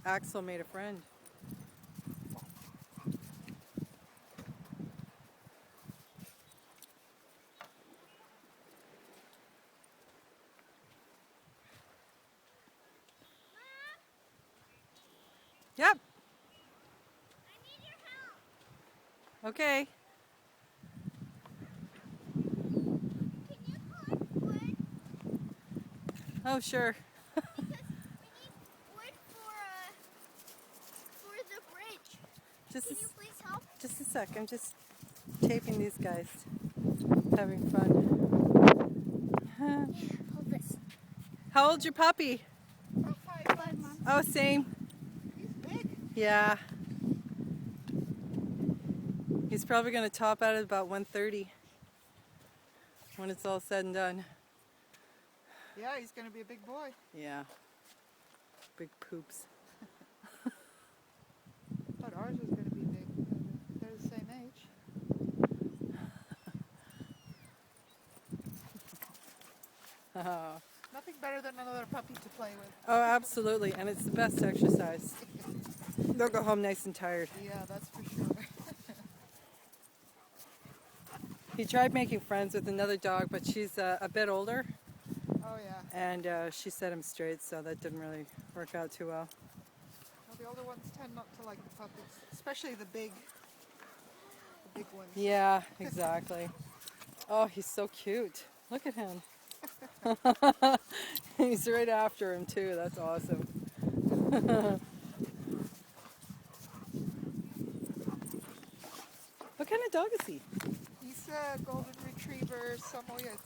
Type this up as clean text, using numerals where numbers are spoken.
Axel made a friend. Yep. I need your help. Okay. Can you collect wood? Oh, sure. Because we need wood for the bridge. Just Can you please help? just a sec. I'm just taping these guys. Having fun. Hold this. How old's your puppy? 5 months. Oh, same. He's big. Yeah. He's probably going to top out at about 130 when it's all said and done. Yeah, he's going to be a big boy. Yeah. Big poops. Thought ours was going to be big. They're the same age. Oh, Nothing better than another puppy to play with. absolutely. And it's the best exercise. They'll go home nice and tired. Yeah, that's for sure. He tried making friends with another dog, but she's a bit older. Oh, yeah. And she set him straight, so that didn't really work out too well. Well, the older ones tend not to like the puppies, especially the big ones. Yeah, exactly. Oh, he's so cute. Look at him. He's right after him, too. That's awesome. What kind of dog is he? He's a golden retriever Samoyed.